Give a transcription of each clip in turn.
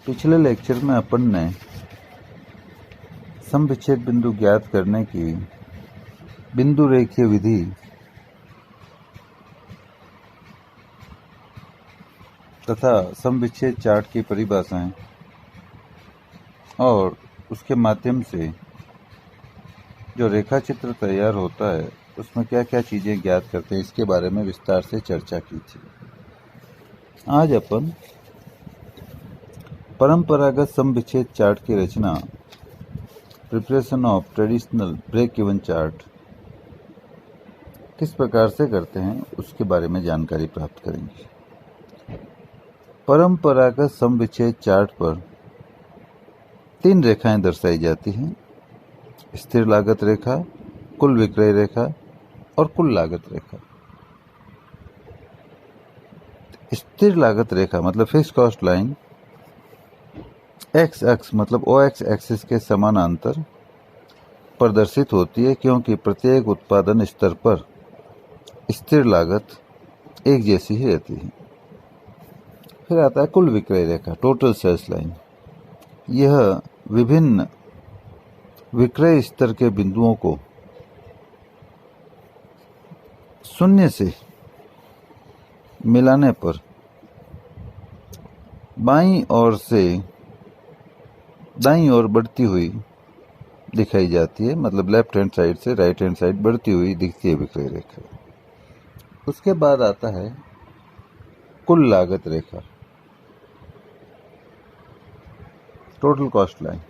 पिछले लेक्चर में अपन ने सम विच्छेद बिंदु ज्ञात करने की बिंदु रेखीय विधि तथा सम विच्छेद चार्ट की परिभाषाएं और उसके माध्यम से जो रेखा चित्र तैयार होता है उसमें क्या क्या चीज़ें ज्ञात करते हैं इसके बारे में विस्तार से चर्चा की थी। आज अपन परंपरागत सम विच्छेद चार्ट की रचना, preparation of traditional break even chart किस प्रकार से करते हैं उसके बारे में जानकारी प्राप्त करेंगे। परंपरागत सम विच्छेद चार्ट पर 3 रेखाएं दर्शाई जाती हैं: स्थिर लागत रेखा, कुल विक्रय रेखा और कुल लागत रेखा। स्थिर लागत रेखा मतलब फिक्स कॉस्ट लाइन एक्स अक्ष मतलब OX एक्सिस के समानांतर प्रदर्शित होती है, क्योंकि प्रत्येक उत्पादन स्तर पर स्थिर लागत एक जैसी ही रहती है। फिर आता है कुल विक्रय रेखा, टोटल सेल्स लाइन। यह विभिन्न विक्रय स्तर के बिंदुओं को शून्य से मिलाने पर बाईं ओर से दाईं ओर बढ़ती हुई दिखाई जाती है, मतलब लेफ्ट हैंड साइड से राइट हैंड साइड बढ़ती हुई दिखती है विक्रय रेखा। उसके बाद आता है कुल लागत रेखा, टोटल कॉस्ट लाइन।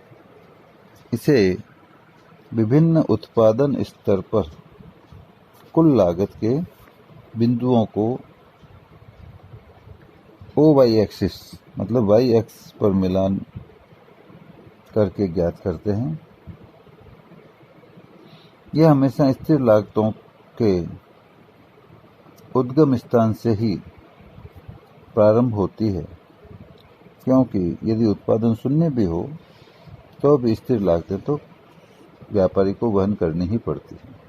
इसे विभिन्न उत्पादन स्तर पर कुल लागत के बिंदुओं को OY एक्सिस मतलब Y एक्स पर मिलान करके ज्ञात करते हैं। यह हमेशा स्थिर लागतों के उद्गम स्थान से ही प्रारंभ होती है, क्योंकि यदि उत्पादन शून्य भी हो तो भी स्थिर लागतें तो व्यापारी को वहन करनी ही पड़ती है।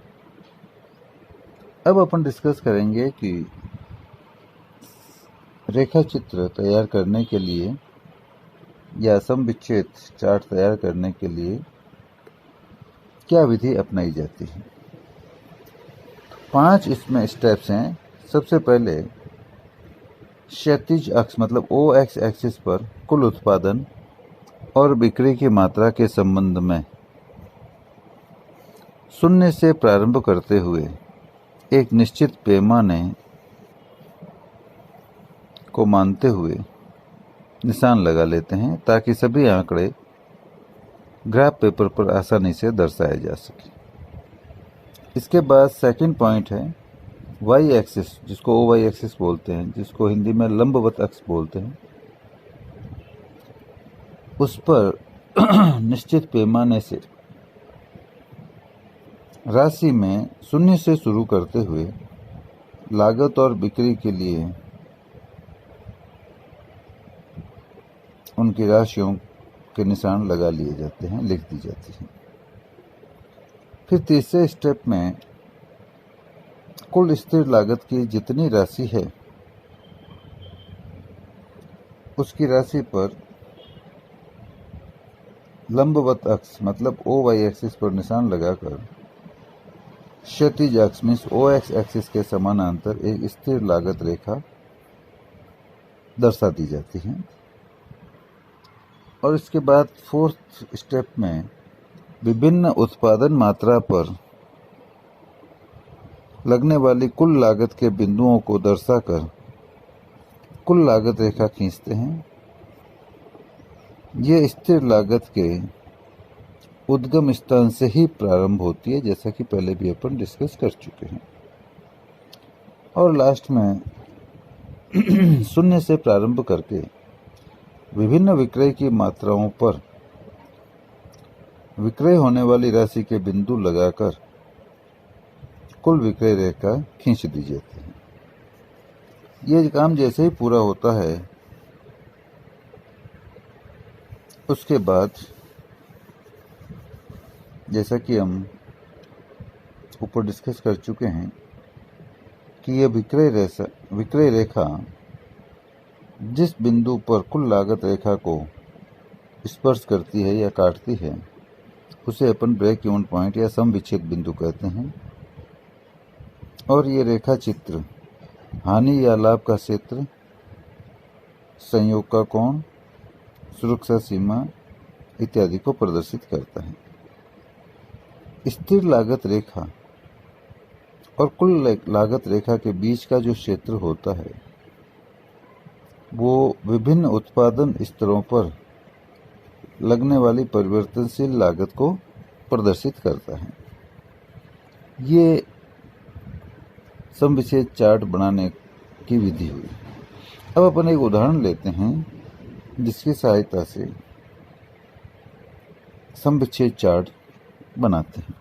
अब अपन डिस्कस करेंगे कि रेखा चित्र तैयार करने के लिए या सम विच्छेद चार्ट तैयार करने के लिए क्या विधि अपनाई जाती है। 5 इसमें स्टेप्स हैं। सबसे पहले क्षैतिज अक्ष मतलब OX एक्सिस पर कुल उत्पादन और बिक्री की मात्रा के संबंध में शून्य से प्रारंभ करते हुए एक निश्चित पैमाने को मानते हुए निशान लगा लेते हैं, ताकि सभी आंकड़े ग्राफ पेपर पर आसानी से दर्शाए जा सके। इसके बाद सेकंड पॉइंट है Y एक्सिस, जिसको OY एक्सिस बोलते हैं, जिसको हिंदी में लंबवत अक्ष बोलते हैं। उस पर निश्चित पैमाने से राशि में शून्य से शुरू करते हुए लागत और बिक्री के लिए उनकी राशियों के निशान लगा लिए जाते हैं, लिख दी जाती हैं। फिर तीसरे स्टेप में कुल स्थिर लागत की जितनी राशि है उसकी राशि पर लंबवत अक्ष मतलब OY एक्सिस पर निशान लगाकर क्षैतिज अक्ष मीन्स OX एक्सिस के समानांतर एक स्थिर लागत रेखा दर्शा दी जाती है। और इसके बाद फोर्थ स्टेप में विभिन्न उत्पादन मात्रा पर लगने वाली कुल लागत के बिंदुओं को दर्शाकर कुल लागत रेखा खींचते हैं। यह स्थिर लागत के उद्गम स्थान से ही प्रारंभ होती है, जैसा कि पहले भी अपन डिस्कस कर चुके हैं। और लास्ट में शून्य से प्रारंभ करके विभिन्न विक्रय की मात्राओं पर विक्रय होने वाली राशि के बिंदु लगाकर कुल विक्रय रेखा खींच दी जाती है। यह काम जैसे ही पूरा होता है उसके बाद, जैसा कि हम ऊपर डिस्कस कर चुके हैं कि यह विक्रय रेखा जिस बिंदु पर कुल लागत रेखा को स्पर्श करती है या काटती है उसे अपन ब्रेक इवन पॉइंट या सम विच्छेद बिंदु कहते हैं। और ये रेखा चित्र हानि या लाभ का क्षेत्र, संयोग का कोण, सुरक्षा सीमा इत्यादि को प्रदर्शित करता है। स्थिर लागत रेखा और कुल लागत रेखा के बीच का जो क्षेत्र होता है वो विभिन्न उत्पादन स्तरों पर लगने वाली परिवर्तनशील लागत को प्रदर्शित करता है। ये सम विच्छेद चार्ट बनाने की विधि हुई। अब अपन एक उदाहरण लेते हैं जिसकी सहायता से सम विच्छेद चार्ट बनाते हैं।